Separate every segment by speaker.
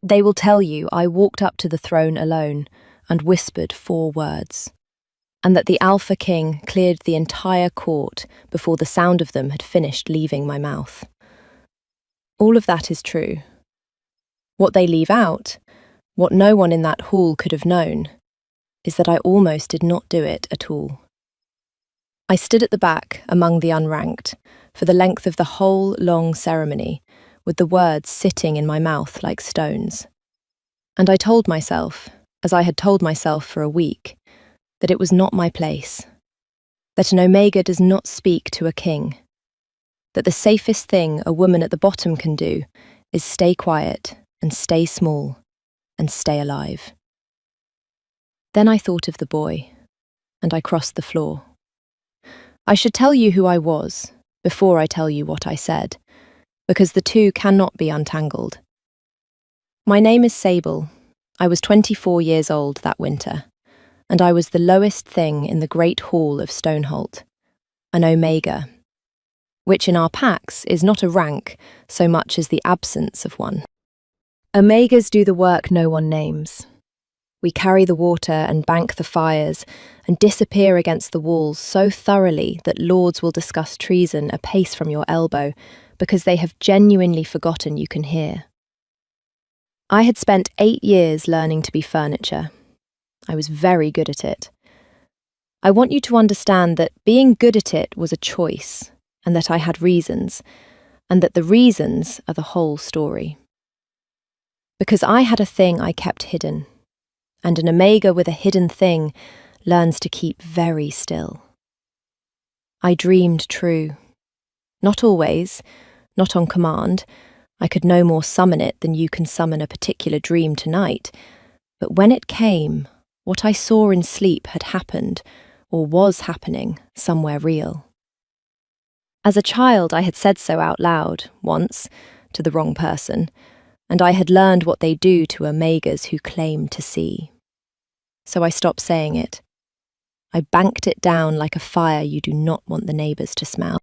Speaker 1: They will tell you I walked up to the throne alone and whispered 4 words, and that the Alpha King cleared the entire court before the sound of them had finished leaving my mouth. All of that is true. What they leave out, what no one in that hall could have known, is that I almost did not do it at all. I stood at the back among the unranked for the length of the whole long ceremony, with the words sitting in my mouth like stones. And I told myself, as I had told myself for a week, that it was not my place, that an Omega does not speak to a king, that the safest thing a woman at the bottom can do is stay quiet and stay small and stay alive. Then I thought of the boy, and I crossed the floor. I should tell you who I was before I tell you what I said, because the two cannot be untangled. My name is Sable. I was 24 years old that winter, and I was the lowest thing in the great hall of Stoneholt, an Omega, which in our packs is not a rank so much as the absence of one. Omegas do the work no one names. We carry the water and bank the fires and disappear against the walls so thoroughly that lords will discuss treason a pace from your elbow because they have genuinely forgotten you can hear. I had spent 8 years learning to be furniture. I was very good at it. I want you to understand that being good at it was a choice, and that I had reasons, and that the reasons are the whole story. Because I had a thing I kept hidden, and an Omega with a hidden thing learns to keep very still. I dreamed true. Not always, not on command. I could no more summon it than you can summon a particular dream tonight. But when it came, what I saw in sleep had happened, or was happening, somewhere real. As a child, I had said so out loud, once, to the wrong person, and I had learned what they do to Omegas who claim to see. So I stopped saying it. I banked it down like a fire you do not want the neighbours to smell.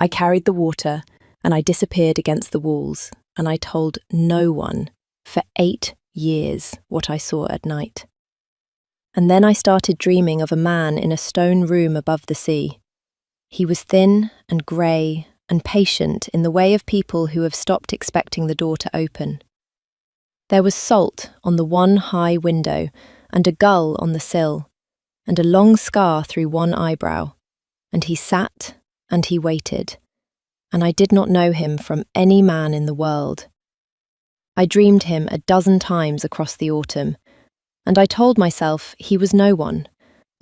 Speaker 1: I carried the water, and I disappeared against the walls, and I told no one for 8 years what I saw at night. And then I started dreaming of a man in a stone room above the sea. He was thin and grey and patient in the way of people who have stopped expecting the door to open. There was salt on the one high window and a gull on the sill, and a long scar through one eyebrow, and he sat and he waited, and I did not know him from any man in the world. I dreamed him 12 times across the autumn, and I told myself he was no one,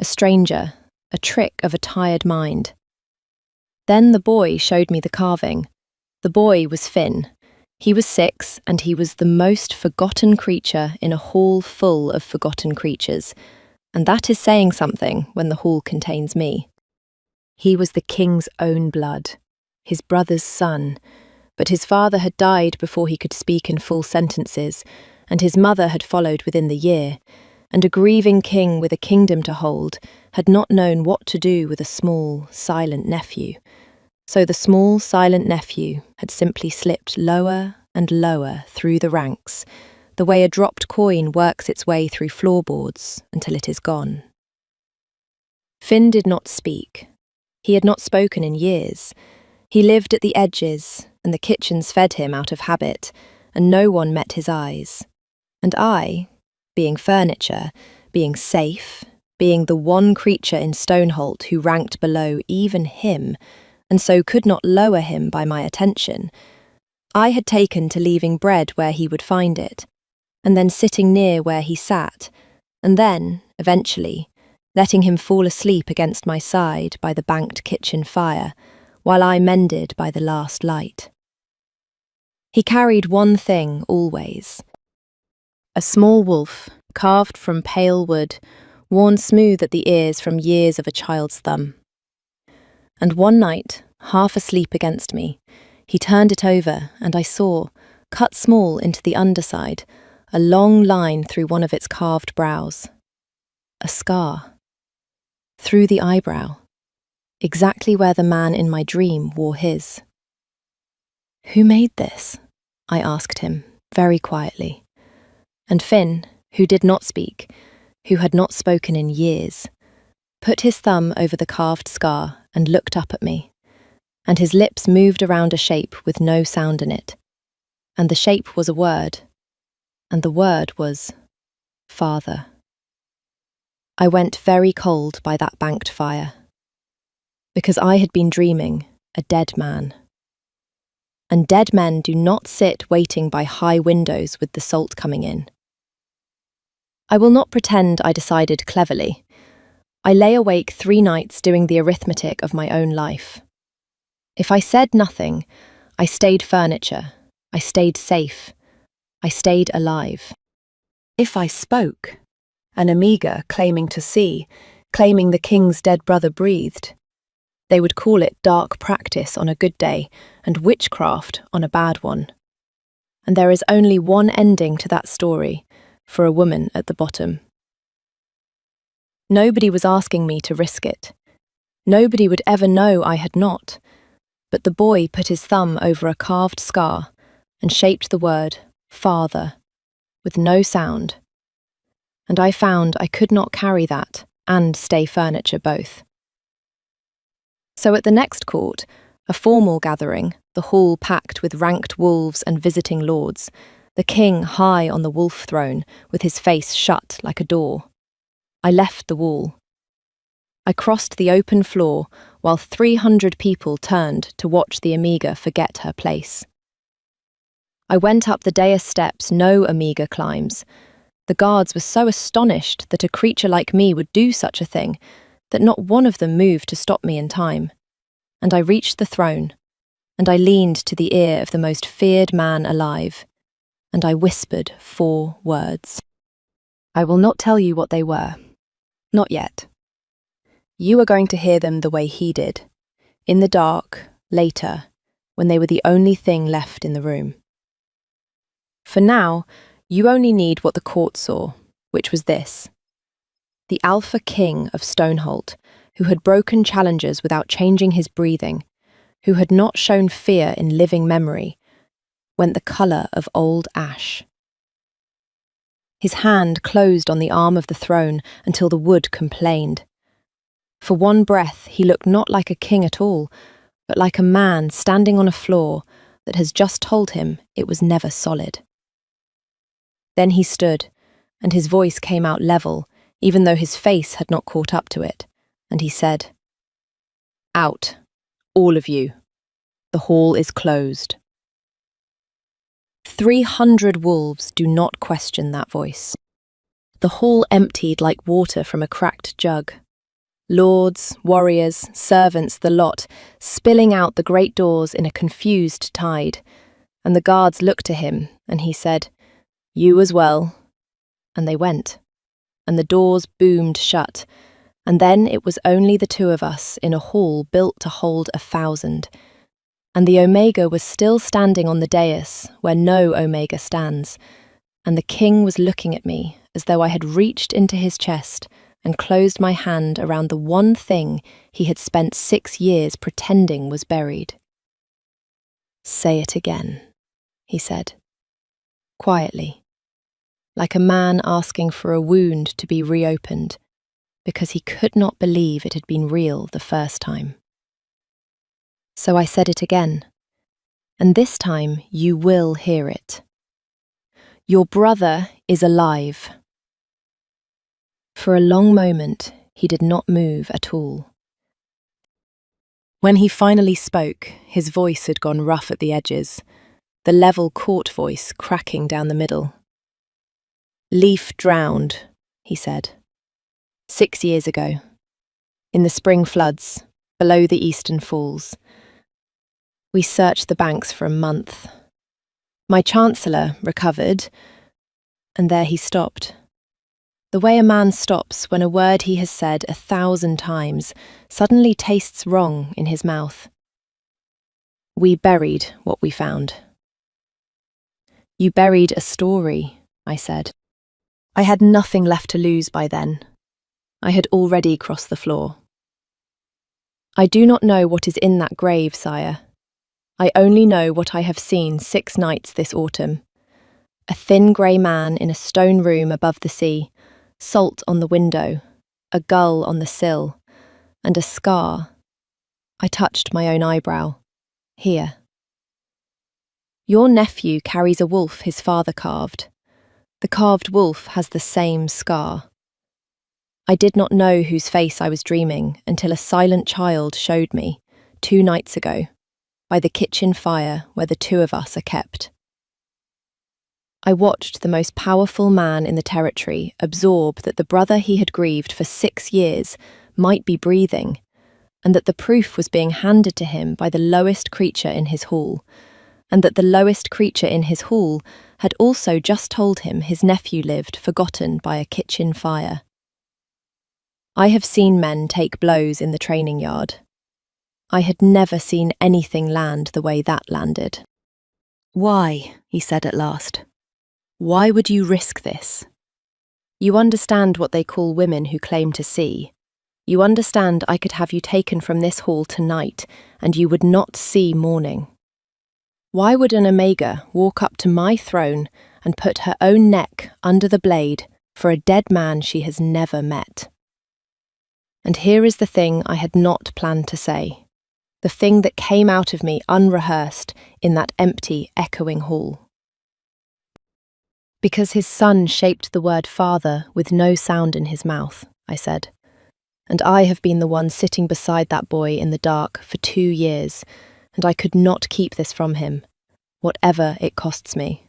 Speaker 1: a stranger, a trick of a tired mind. Then the boy showed me the carving. The boy was Finn. He was 6, and he was the most forgotten creature in a hall full of forgotten creatures, and that is saying something when the hall contains me. He was the king's own blood, his brother's son, but his father had died before he could speak in full sentences, and his mother had followed within the year, and a grieving king with a kingdom to hold had not known what to do with a small, silent nephew. So the small, silent nephew had simply slipped lower and lower through the ranks, the way a dropped coin works its way through floorboards until it is gone. Finn did not speak. He had not spoken in years. He lived at the edges, and the kitchens fed him out of habit, and no one met his eyes. And I, being furniture, being safe, being the one creature in Stoneholt who ranked below even him, and so could not lower him by my attention, I had taken to leaving bread where he would find it, and then sitting near where he sat, and then, eventually, letting him fall asleep against my side by the banked kitchen fire, while I mended by the last light. He carried one thing always: a small wolf, carved from pale wood, worn smooth at the ears from years of a child's thumb. And one night, half asleep against me, he turned it over, and I saw, cut small into the underside, a long line through one of its carved brows. A scar. Through the eyebrow. Exactly where the man in my dream wore his. "Who made this?" I asked him, very quietly. And Finn, who did not speak, who had not spoken in years, put his thumb over the carved scar and looked up at me, and his lips moved around a shape with no sound in it. And the shape was a word, and the word was Father. I went very cold by that banked fire, because I had been dreaming a dead man. And dead men do not sit waiting by high windows with the salt coming in. I will not pretend I decided cleverly. I lay awake 3 nights doing the arithmetic of my own life. If I said nothing, I stayed furniture, I stayed safe, I stayed alive. If I spoke, an Amiga claiming to see, claiming the king's dead brother breathed, they would call it dark practice on a good day and witchcraft on a bad one. And there is only one ending to that story, for a woman at the bottom. Nobody was asking me to risk it. Nobody would ever know I had not. But the boy put his thumb over a carved scar and shaped the word Father with no sound. And I found I could not carry that and stay furniture both. So at the next court, a formal gathering, the hall packed with ranked wolves and visiting lords, the king high on the wolf throne with his face shut like a door, I left the wall. I crossed the open floor while 300 people turned to watch the Amiga forget her place. I went up the dais steps no Amiga climbs. The guards were so astonished that a creature like me would do such a thing that not one of them moved to stop me in time. And I reached the throne, and I leaned to the ear of the most feared man alive, and I whispered 4 words. I will not tell you what they were. Not yet. You are going to hear them the way he did, in the dark, later, when they were the only thing left in the room. For now, you only need what the court saw, which was this. The Alpha King of Stoneholt, who had broken challengers without changing his breathing, who had not shown fear in living memory, went the colour of old ash. His hand closed on the arm of the throne until the wood complained. For one breath he looked not like a king at all, but like a man standing on a floor that has just told him it was never solid. Then he stood, and his voice came out level, even though his face had not caught up to it, and he said, "Out, all of you. The hall is closed." 300 wolves do not question that voice. The hall emptied like water from a cracked jug. Lords, warriors, servants, the lot, spilling out the great doors in a confused tide. And the guards looked to him, and he said, "You as well." And they went, and the doors boomed shut, and then it was only the 2 of us in a hall built to hold 1,000. And the Omega was still standing on the dais where no Omega stands, and the king was looking at me as though I had reached into his chest and closed my hand around the one thing he had spent 6 years pretending was buried. "Say it again," he said, quietly, like a man asking for a wound to be reopened, because he could not believe it had been real the first time. So I said it again, and this time you will hear it. Your brother is alive. For a long moment, he did not move at all. When he finally spoke, his voice had gone rough at the edges, the level court voice cracking down the middle. "Leaf drowned," he said. 6 years ago, in the spring floods, below the eastern falls. We searched the banks for a month. My chancellor recovered, and there he stopped. The way a man stops when a word he has said 1,000 times suddenly tastes wrong in his mouth. We buried what we found. "You buried a story," I said. I had nothing left to lose by then. I had already crossed the floor. "I do not know what is in that grave, sire. I only know what I have seen 6 nights this autumn. A thin grey man in a stone room above the sea, salt on the window, a gull on the sill, and a scar. I touched my own eyebrow. Here. Your nephew carries a wolf his father carved. The carved wolf has the same scar. I did not know whose face I was dreaming until a silent child showed me, 2 nights ago, by the kitchen fire where the 2 of us are kept. I watched the most powerful man in the territory absorb that the brother he had grieved for 6 years might be breathing, and that the proof was being handed to him by the lowest creature in his hall, and that the lowest creature in his hall had also just told him his nephew lived forgotten by a kitchen fire. I have seen men take blows in the training yard. I had never seen anything land the way that landed. "Why?" he said at last. "Why would you risk this? You understand what they call women who claim to see. You understand I could have you taken from this hall tonight, and you would not see morning. Why would an Omega walk up to my throne and put her own neck under the blade for a dead man she has never met?" And here is the thing I had not planned to say, the thing that came out of me unrehearsed in that empty, echoing hall. "Because his son shaped the word father with no sound in his mouth," I said. "And I have been the one sitting beside that boy in the dark for 2 years, and I could not keep this from him, whatever it costs me.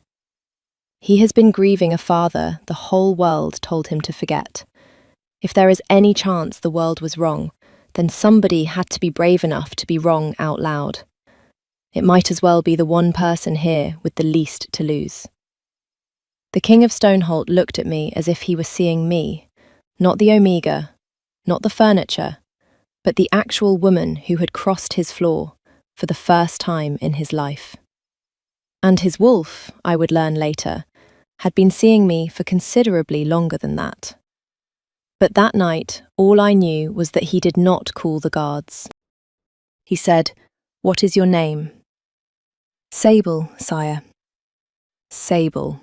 Speaker 1: He has been grieving a father the whole world told him to forget. If there is any chance the world was wrong, then somebody had to be brave enough to be wrong out loud. It might as well be the one person here with the least to lose." The King of Stoneholt looked at me as if he were seeing me, not the Omega, not the furniture, but the actual woman who had crossed his floor for the first time in his life. And his wolf, I would learn later, had been seeing me for considerably longer than that. But that night, all I knew was that he did not call the guards. He said, "What is your name?" "Sable, sire." "Sable."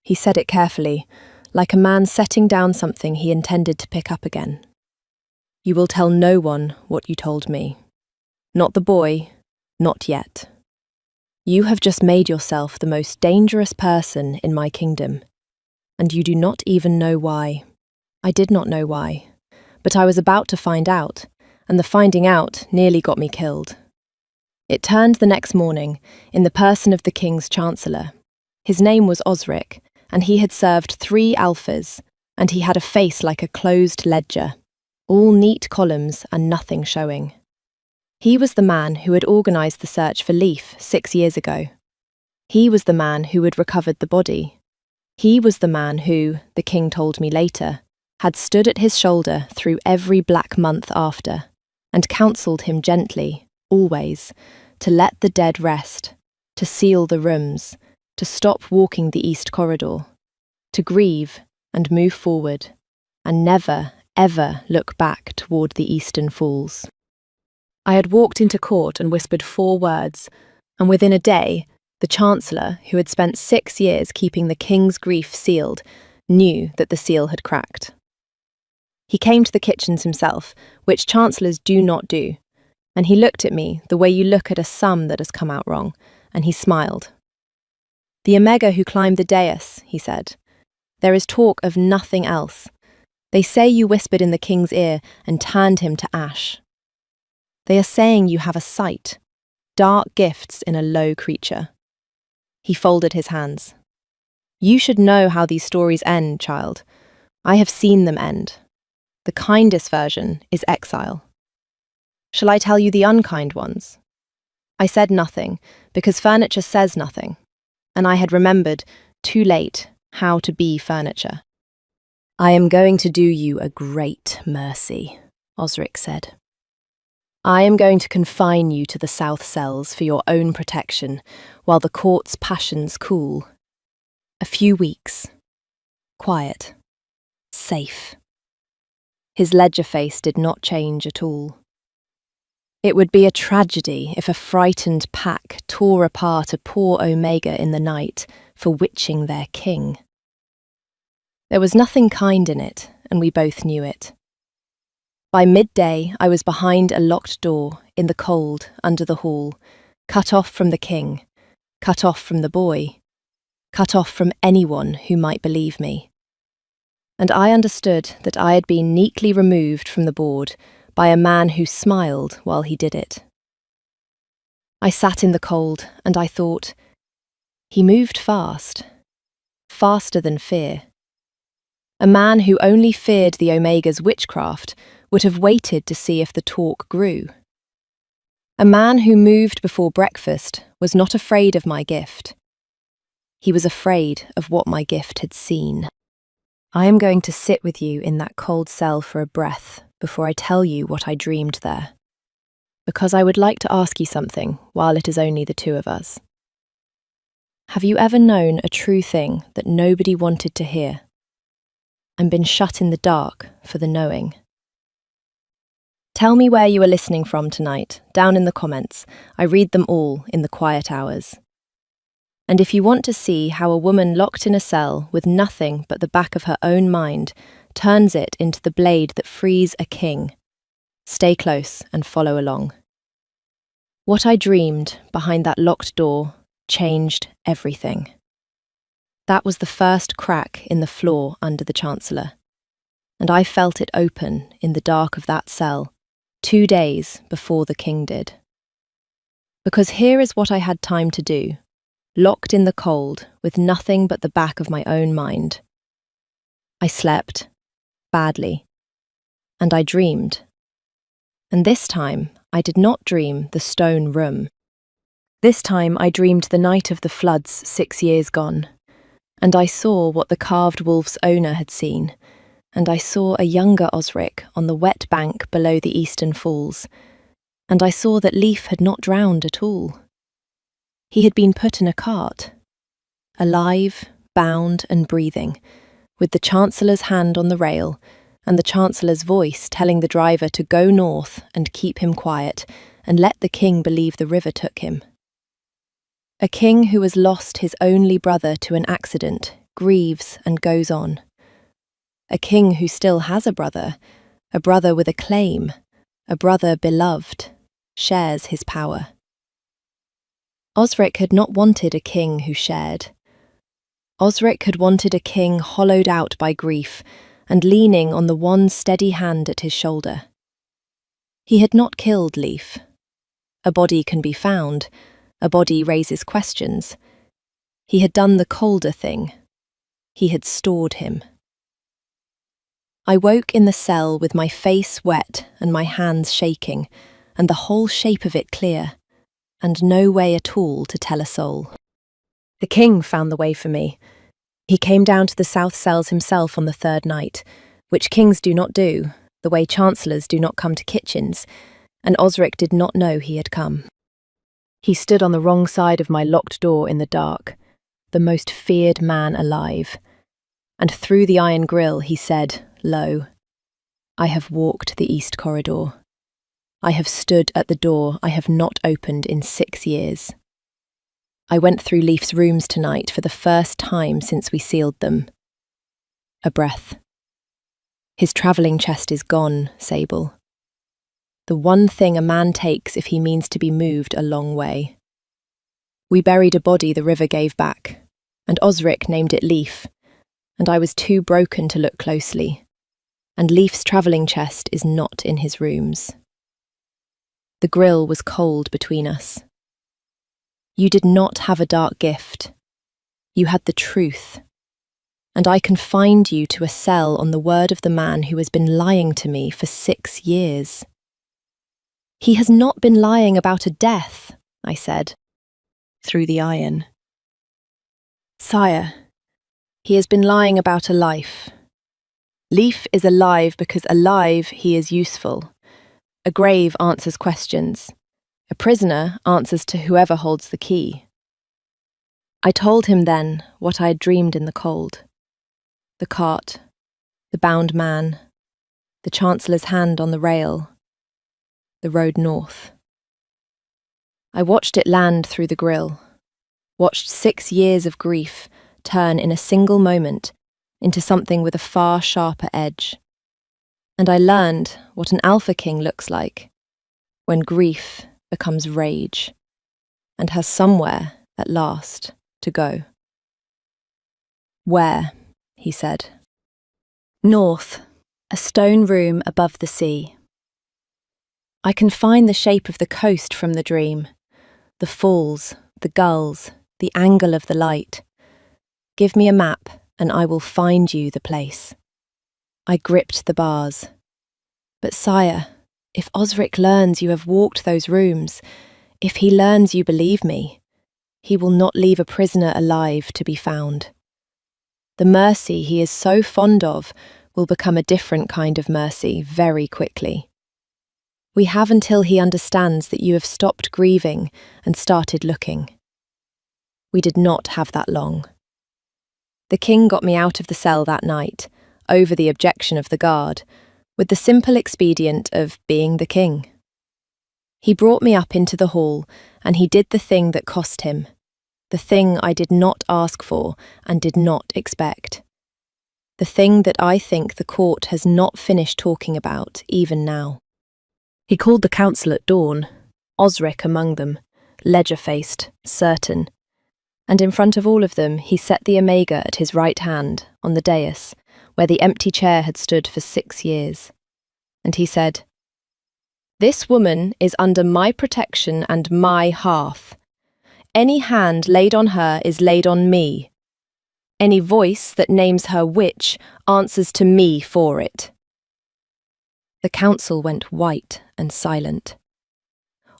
Speaker 1: He said it carefully, like a man setting down something he intended to pick up again. "You will tell no one what you told me. Not the boy, not yet. You have just made yourself the most dangerous person in my kingdom, and you do not even know why." I did not know why, but I was about to find out, and the finding out nearly got me killed. It turned the next morning in the person of the king's chancellor. His name was Osric, and he had served 3 alphas, and he had a face like a closed ledger, all neat columns and nothing showing. He was the man who had organised the search for Leaf 6 years ago. He was the man who had recovered the body. He was the man who, the king told me later, had stood at his shoulder through every black month after, and counselled him gently, always, to let the dead rest, to seal the rooms, to stop walking the east corridor, to grieve and move forward, and never, ever look back toward the eastern falls. I had walked into court and whispered 4 words, and within a day, the Chancellor, who had spent 6 years keeping the king's grief sealed, knew that the seal had cracked. He came to the kitchens himself, which chancellors do not do, and he looked at me the way you look at a sum that has come out wrong, and he smiled. "The Omega who climbed the dais," he said. "There is talk of nothing else. They say you whispered in the king's ear and turned him to ash. They are saying you have a sight, dark gifts in a low creature." He folded his hands. "You should know how these stories end, child. I have seen them end. The kindest version is exile. Shall I tell you the unkind ones?" I said nothing, because furniture says nothing, and I had remembered, too late, how to be furniture. "I am going to do you a great mercy," Osric said. "I am going to confine you to the south cells for your own protection, while the court's passions cool. A few weeks. Quiet. Safe." His ledger face did not change at all. It would be a tragedy if a frightened pack tore apart a poor Omega in the night for witching their king. There was nothing kind in it, and we both knew it. By midday, I was behind a locked door, in the cold, under the hall, cut off from the king, cut off from the boy, cut off from anyone who might believe me. And I understood that I had been neatly removed from the board by a man who smiled while he did it. I sat in the cold, and I thought, he moved fast, faster than fear. A man who only feared the Omega's witchcraft would have waited to see if the talk grew. A man who moved before breakfast was not afraid of my gift. He was afraid of what my gift had seen. I am going to sit with you in that cold cell for a breath before I tell you what I dreamed there, because I would like to ask you something while it is only the two of us. Have you ever known a true thing that nobody wanted to hear, and been shut in the dark for the knowing? Tell me where you are listening from tonight, down in the comments. I read them all in the quiet hours. And if you want to see how a woman locked in a cell with nothing but the back of her own mind turns it into the blade that frees a king, stay close and follow along. What I dreamed behind that locked door changed everything. That was the first crack in the floor under the Chancellor, and I felt it open in the dark of that cell 2 days before the king did. Because here is what I had time to do, locked in the cold with nothing but the back of my own mind. I slept, badly, and I dreamed. And this time I did not dream the stone room. This time I dreamed the night of the floods 6 years gone, and I saw what the carved wolf's owner had seen, and I saw a younger Osric on the wet bank below the eastern falls, and I saw that Leaf had not drowned at all. He had been put in a cart, alive, bound and breathing, with the Chancellor's hand on the rail and the Chancellor's voice telling the driver to go north and keep him quiet and let the king believe the river took him. A king who has lost his only brother to an accident grieves and goes on. A king who still has a brother with a claim, a brother beloved, shares his power. Osric had not wanted a king who shared. Osric had wanted a king hollowed out by grief and leaning on the one steady hand at his shoulder. He had not killed Leaf. A body can be found, a body raises questions. He had done the colder thing. He had stored him. I woke in the cell with my face wet and my hands shaking, and the whole shape of it clear, and no way at all to tell a soul. The king found the way for me. He came down to the south cells himself on the third night, which kings do not do, the way chancellors do not come to kitchens, and Osric did not know he had come. He stood on the wrong side of my locked door in the dark, the most feared man alive, and through the iron grille he said, low, I have walked the east corridor. I have stood at the door I have not opened in 6 years. I went through Leaf's rooms tonight for the first time since we sealed them. A breath. His travelling chest is gone, Sable. The one thing a man takes if he means to be moved a long way. We buried a body the river gave back, and Osric named it Leaf, and I was too broken to look closely, and Leaf's travelling chest is not in his rooms. The grille was cold between us. You did not have a dark gift. You had the truth. And I confined you to a cell on the word of the man who has been lying to me for 6 years. He has not been lying about a death, I said, through the iron. Sire, he has been lying about a life. Leaf is alive because alive he is useful. A grave answers questions. A prisoner answers to whoever holds the key. I told him then what I had dreamed in the cold. The cart, the bound man, the Chancellor's hand on the rail, the road north. I watched it land through the grill, watched 6 years of grief turn in a single moment into something with a far sharper edge. And I learned what an alpha king looks like when grief becomes rage and has somewhere, at last, to go. "Where?" he said. "North, a stone room above the sea. I can find the shape of the coast from the dream, the falls, the gulls, the angle of the light. Give me a map and I will find you the place." I gripped the bars. "But sire, if Osric learns you have walked those rooms, if he learns you believe me, he will not leave a prisoner alive to be found. The mercy he is so fond of will become a different kind of mercy very quickly. We have until he understands that you have stopped grieving and started looking." We did not have that long. The king got me out of the cell that night, over the objection of the guard, with the simple expedient of being the king. He brought me up into the hall, and he did the thing that cost him, the thing I did not ask for and did not expect, the thing that I think the court has not finished talking about even now. He called the council at dawn, Osric among them, ledger-faced, certain, and in front of all of them he set the omega at his right hand, on the dais, where the empty chair had stood for 6 years. And he said, "This woman is under my protection and my hearth. Any hand laid on her is laid on me. Any voice that names her witch answers to me for it." The council went white and silent.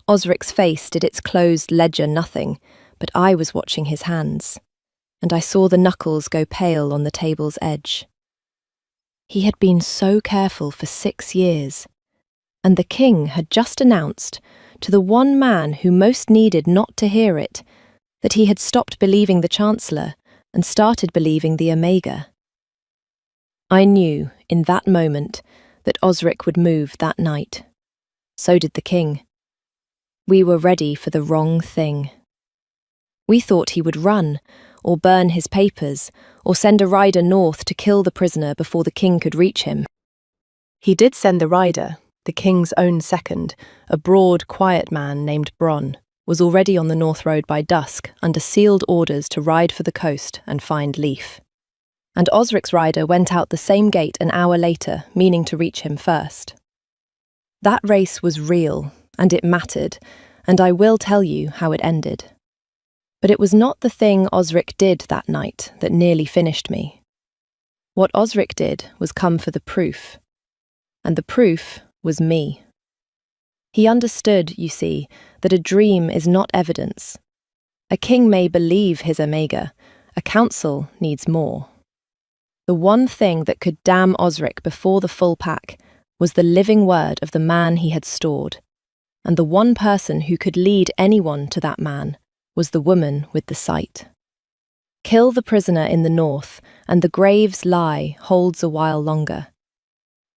Speaker 1: Osric's face did its closed ledger nothing, but I was watching his hands, and I saw the knuckles go pale on the table's edge. He had been so careful for 6 years, and the king had just announced, to the one man who most needed not to hear it, that he had stopped believing the Chancellor and started believing the Omega. I knew, in that moment, that Osric would move that night. So did the king. We were ready for the wrong thing. We thought he would run, or burn his papers, or send a rider north to kill the prisoner before the king could reach him. He did send the rider. The king's own second, a broad, quiet man named Bronn, was already on the North Road by dusk, under sealed orders to ride for the coast and find Leaf. And Osric's rider went out the same gate an hour later, meaning to reach him first. That race was real, and it mattered, and I will tell you how it ended. But it was not the thing Osric did that night that nearly finished me. What Osric did was come for the proof, and the proof was me. He understood, you see, that a dream is not evidence. A king may believe his omega, a council needs more. The one thing that could damn Osric before the full pack was the living word of the man he had stored, and the one person who could lead anyone to that man was the woman with the sight. Kill the prisoner in the north, and the grave's lie holds a while longer.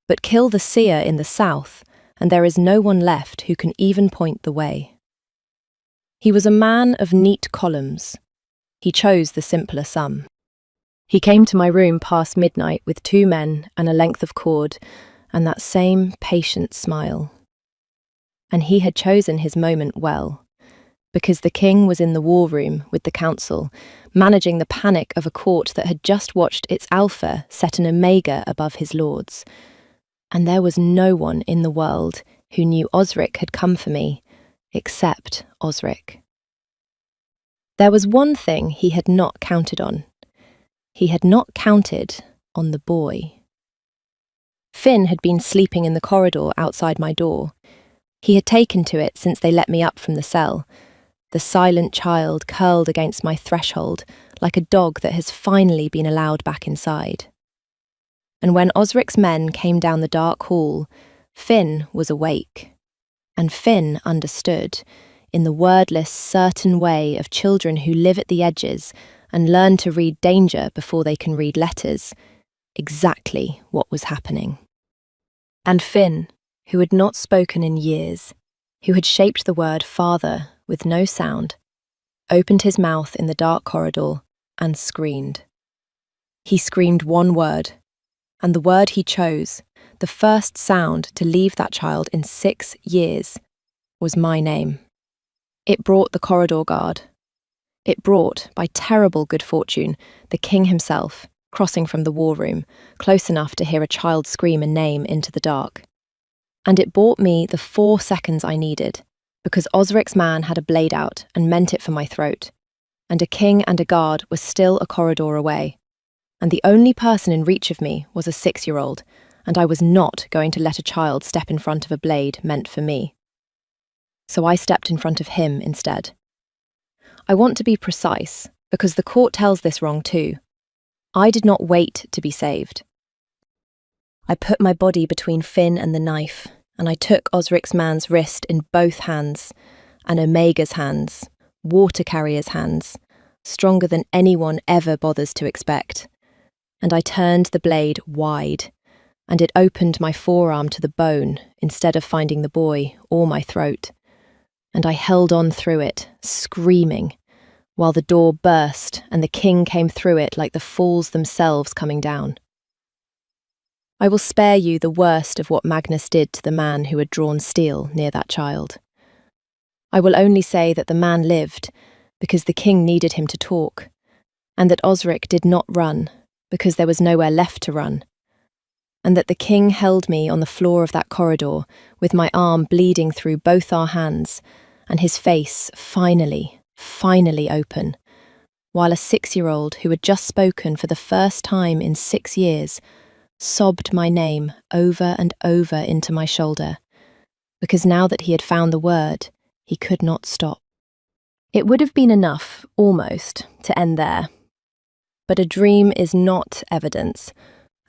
Speaker 1: But kill the seer in the south, and there is no one left who can even point the way. He was a man of neat columns. He chose the simpler sum. He came to my room past midnight with 2 men and a length of cord, and that same patient smile. And he had chosen his moment well, because the king was in the war room with the council, managing the panic of a court that had just watched its alpha set an omega above his lords. And there was no one in the world who knew Osric had come for me, except Osric. There was one thing he had not counted on. He had not counted on the boy. Finn had been sleeping in the corridor outside my door. He had taken to it since they let me up from the cell. The silent child curled against my threshold like a dog that has finally been allowed back inside. And when Osric's men came down the dark hall, Finn was awake. And Finn understood, in the wordless, certain way of children who live at the edges and learn to read danger before they can read letters, exactly what was happening. And Finn, who had not spoken in years, who had shaped the word father with no sound, opened his mouth in the dark corridor and screamed. He screamed one word, and the word he chose, the first sound to leave that child in 6 years, was my name. It brought the corridor guard. It brought, by terrible good fortune, the king himself, crossing from the war room, close enough to hear a child scream a name into the dark. And it bought me the 4 seconds I needed, because Osric's man had a blade out and meant it for my throat, and a king and a guard were still a corridor away, and the only person in reach of me was a 6-year-old, and I was not going to let a child step in front of a blade meant for me. So I stepped in front of him instead. I want to be precise, because the court tells this wrong too. I did not wait to be saved. I put my body between Finn and the knife, and I took Osric's man's wrist in both hands, and Omega's hands, water carrier's hands, stronger than anyone ever bothers to expect. And I turned the blade wide, and it opened my forearm to the bone instead of finding the boy or my throat. And I held on through it, screaming, while the door burst and the king came through it like the falls themselves coming down. I will spare you the worst of what Magnus did to the man who had drawn steel near that child. I will only say that the man lived because the king needed him to talk, and that Osric did not run because there was nowhere left to run, and that the king held me on the floor of that corridor with my arm bleeding through both our hands and his face finally open, while a 6-year-old who had just spoken for the first time in 6 years sobbed my name over and over into my shoulder, because now that he had found the word, he could not stop. It would have been enough, almost, to end there. But a dream is not evidence,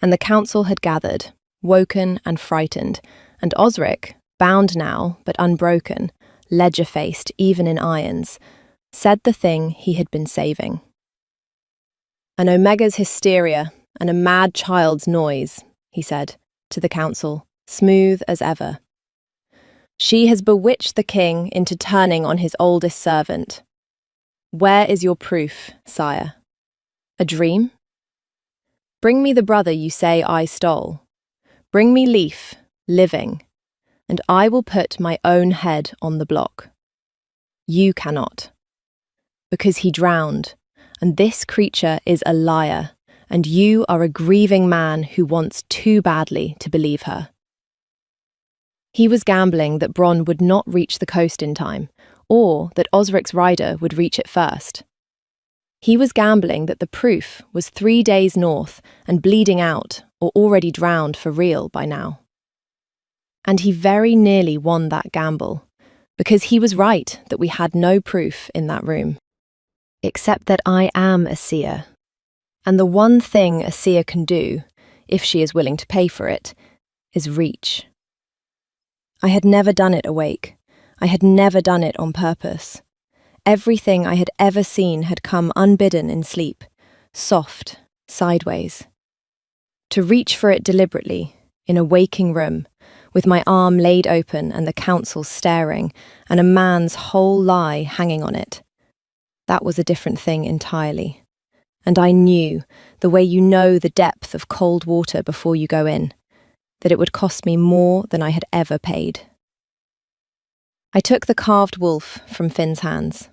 Speaker 1: and the council had gathered, woken and frightened, and Osric, bound now but unbroken, ledger-faced even in irons, said the thing he had been saving. An Omega's hysteria and a mad child's noise, he said, to the council, smooth as ever. She has bewitched the king into turning on his oldest servant. Where is your proof, sire? A dream? Bring me the brother you say I stole. Bring me Leaf, living, and I will put my own head on the block. You cannot. Because he drowned, and this creature is a liar, and you are a grieving man who wants too badly to believe her. He was gambling that Bronn would not reach the coast in time, or that Osric's rider would reach it first. He was gambling that the proof was 3 days north and bleeding out or already drowned for real by now. And he very nearly won that gamble, because he was right that we had no proof in that room. Except that I am a seer, and the one thing a seer can do, if she is willing to pay for it, is reach. I had never done it awake. I had never done it on purpose. Everything I had ever seen had come unbidden in sleep, soft, sideways. To reach for it deliberately, in a waking room, with my arm laid open and the council staring, and a man's whole lie hanging on it. That was a different thing entirely. And I knew, the way you know the depth of cold water before you go in, that it would cost me more than I had ever paid. I took the carved wolf from Finn's hands.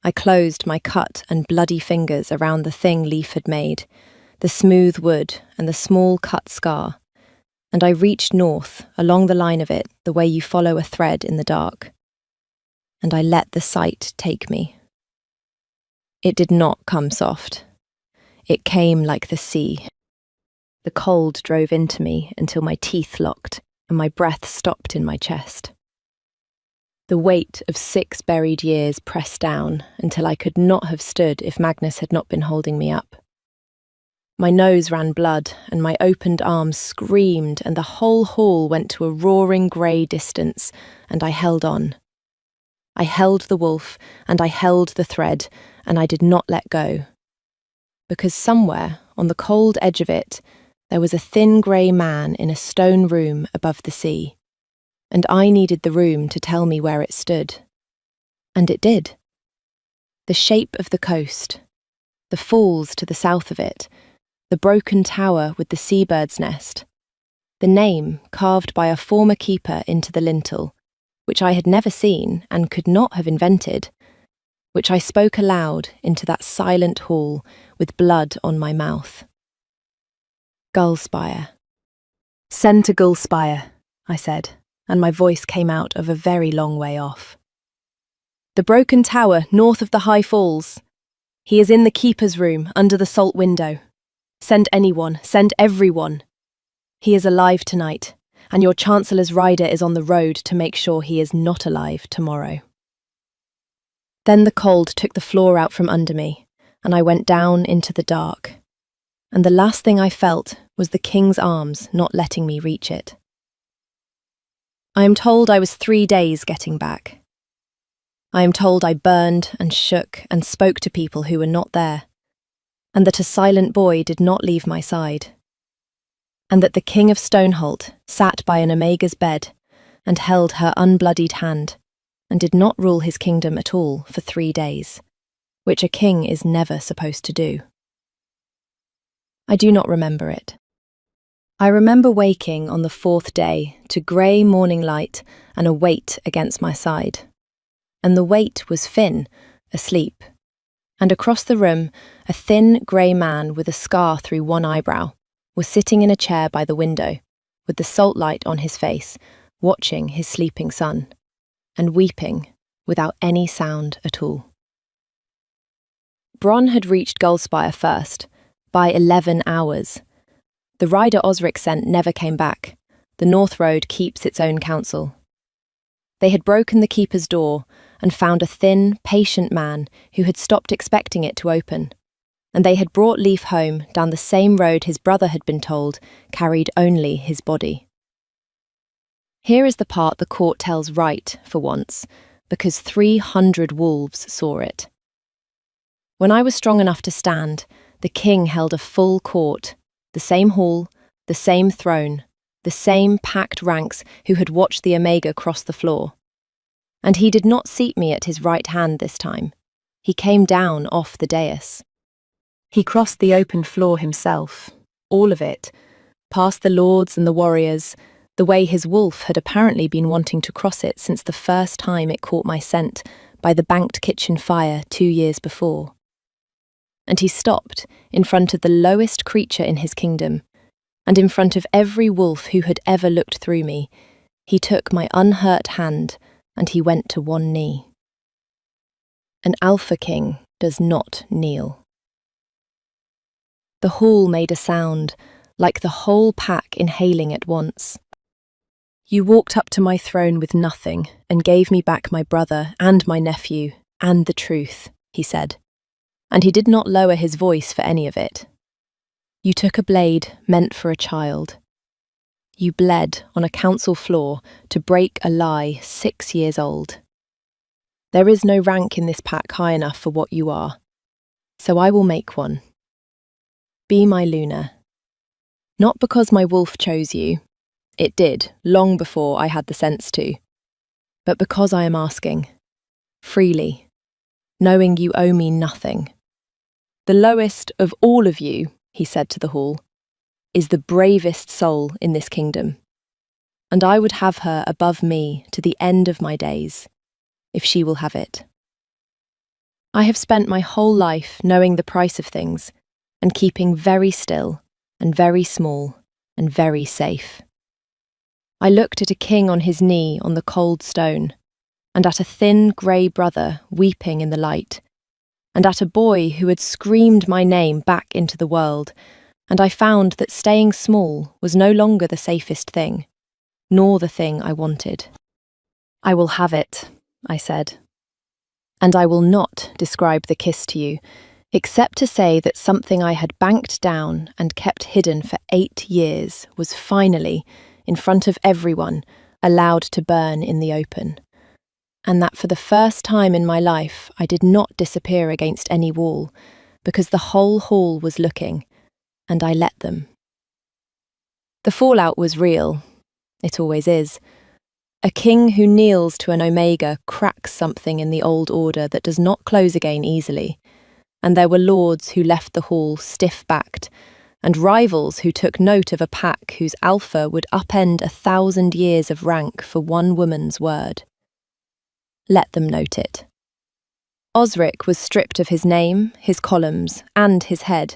Speaker 1: I closed my cut and bloody fingers around the thing Leaf had made, the smooth wood and the small cut scar, and I reached north along the line of it the way you follow a thread in the dark. And I let the sight take me. It did not come soft. It came like the sea. The cold drove into me until my teeth locked and my breath stopped in my chest. The weight of 6 buried years pressed down until I could not have stood if Magnus had not been holding me up. My nose ran blood and my opened arms screamed and the whole hall went to a roaring grey distance, and I held on. I held the wolf and I held the thread, and I did not let go. Because somewhere on the cold edge of it, there was a thin grey man in a stone room above the sea, and I needed the room to tell me where it stood. And it did. The shape of the coast, the falls to the south of it, the broken tower with the seabird's nest, the name carved by a former keeper into the lintel, which I had never seen and could not have invented, which I spoke aloud into that silent hall with blood on my mouth. Gullspire. "Send to Gullspire," I said, and my voice came out of a very long way off. "The broken tower north of the high falls. He is in the keeper's room under the salt window. Send anyone, send everyone. He is alive tonight, and your Chancellor's rider is on the road to make sure he is not alive tomorrow." Then the cold took the floor out from under me, and I went down into the dark. And the last thing I felt was the king's arms not letting me reach it. I am told I was 3 days getting back. I am told I burned and shook and spoke to people who were not there, and that a silent boy did not leave my side, and that the King of Stoneholt sat by an Omega's bed and held her unbloodied hand, and did not rule his kingdom at all for 3 days, which a king is never supposed to do. I do not remember it. I remember waking on the 4th day to grey morning light and a weight against my side. And the weight was Finn, asleep. And across the room, a thin grey man with a scar through one eyebrow was sitting in a chair by the window, with the salt light on his face, watching his sleeping son, and weeping without any sound at all. Bronn had reached Gullspire first, by 11 hours. The rider Osric sent never came back. The North Road keeps its own counsel. They had broken the keeper's door and found a thin, patient man who had stopped expecting it to open, and they had brought Leif home down the same road his brother had been told carried only his body. Here is the part the court tells right, for once, because 300 wolves saw it. When I was strong enough to stand, the king held a full court, the same hall, the same throne, the same packed ranks who had watched the Omega cross the floor. And he did not seat me at his right hand this time. He came down off the dais. He crossed the open floor himself, all of it, past the lords and the warriors, the way his wolf had apparently been wanting to cross it since the first time it caught my scent by the banked kitchen fire 2 years before. And he stopped in front of the lowest creature in his kingdom, and in front of every wolf who had ever looked through me, he took my unhurt hand and he went to one knee. An alpha king does not kneel. The hall made a sound, like the whole pack inhaling at once. "You walked up to my throne with nothing and gave me back my brother and my nephew and the truth," he said. And he did not lower his voice for any of it. "You took a blade meant for a child. You bled on a council floor to break a lie 6 years old. There is no rank in this pack high enough for what you are, so I will make one. Be my Luna. Not because my wolf chose you, it did, long before I had the sense to, but because I am asking, freely, knowing you owe me nothing. The lowest of all of you," he said to the hall, "is the bravest soul in this kingdom, and I would have her above me to the end of my days, if she will have it. I have spent my whole life knowing the price of things and keeping very still and very small and very safe. I looked at a king on his knee on the cold stone, and at a thin grey brother weeping in the light, and at a boy who had screamed my name back into the world, and I found that staying small was no longer the safest thing, nor the thing I wanted. I will have it, I said. And I will not describe the kiss to you, except to say that something I had banked down and kept hidden for 8 years was finally, in front of everyone, allowed to burn in the open. And that for the first time in my life I did not disappear against any wall, because the whole hall was looking, and I let them. The fallout was real. It always is. A king who kneels to an omega cracks something in the old order that does not close again easily, and there were lords who left the hall stiff-backed, and rivals who took note of a pack whose alpha would upend 1,000 years of rank for one woman's word. Let them note it. Osric was stripped of his name, his columns, and his head.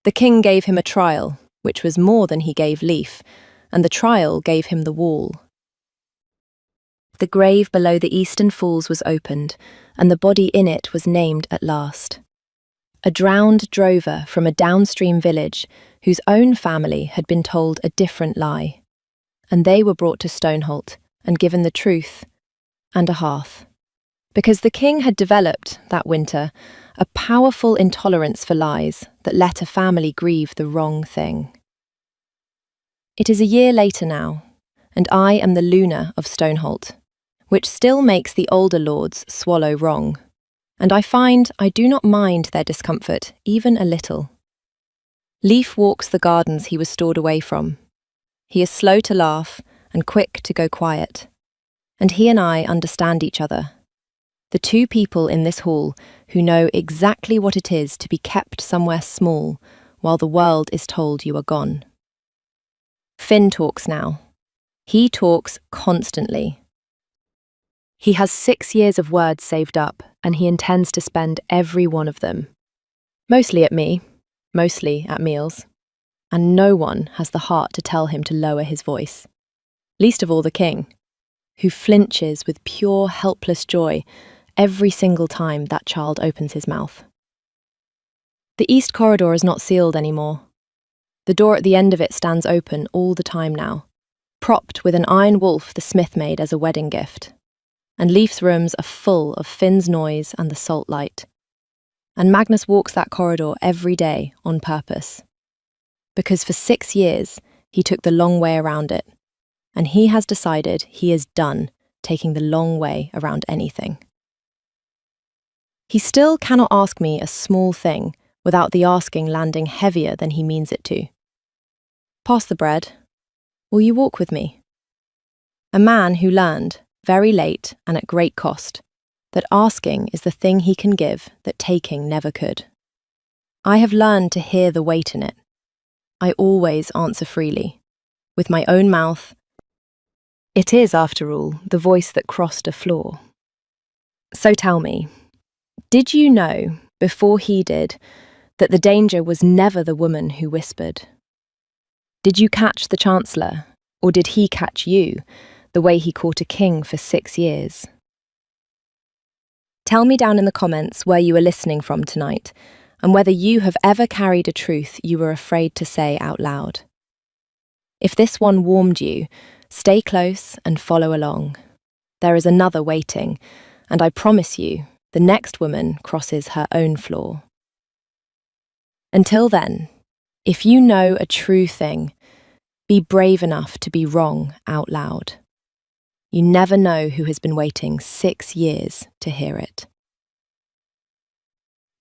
Speaker 1: The king gave him a trial, which was more than he gave Leaf, and the trial gave him the wall. The grave below the eastern falls was opened, and the body in it was named at last. A drowned drover from a downstream village whose own family had been told a different lie, and they were brought to Stoneholt and given the truth and a hearth. Because the king had developed, that winter, a powerful intolerance for lies that let a family grieve the wrong thing. It is a year later now, and I am the Luna of Stoneholt, which still makes the older lords swallow wrong, and I find I do not mind their discomfort even a little. Leaf walks the gardens he was stored away from. He is slow to laugh and quick to go quiet, and he and I understand each other. The two people in this hall who know exactly what it is to be kept somewhere small while the world is told you are gone. Finn talks now. He talks constantly. He has 6 years of words saved up, and he intends to spend every one of them. Mostly at me, mostly at meals. And no one has the heart to tell him to lower his voice. Least of all the king, who flinches with pure, helpless joy every single time that child opens his mouth. The east corridor is not sealed anymore. The door at the end of it stands open all the time now, propped with an iron wolf the smith made as a wedding gift. And Leaf's rooms are full of Finn's noise and the salt light. And Magnus walks that corridor every day on purpose. Because for 6 years, he took the long way around it, and he has decided he is done taking the long way around anything. He still cannot ask me a small thing without the asking landing heavier than he means it to. Pass the bread. Will you walk with me? A man who learned, very late and at great cost, that asking is the thing he can give that taking never could. I have learned to hear the weight in it. I always answer freely, with my own mouth. It is, after all, the voice that crossed a floor. So tell me, did you know, before he did, that the danger was never the woman who whispered? Did you catch the Chancellor, or did he catch you, the way he caught a king for 6 years? Tell me down in the comments where you are listening from tonight, and whether you have ever carried a truth you were afraid to say out loud. If this one warmed you, stay close and follow along. There is another waiting, and I promise you, the next woman crosses her own floor. Until then, if you know a true thing, be brave enough to be wrong out loud. You never know who has been waiting 6 years to hear it.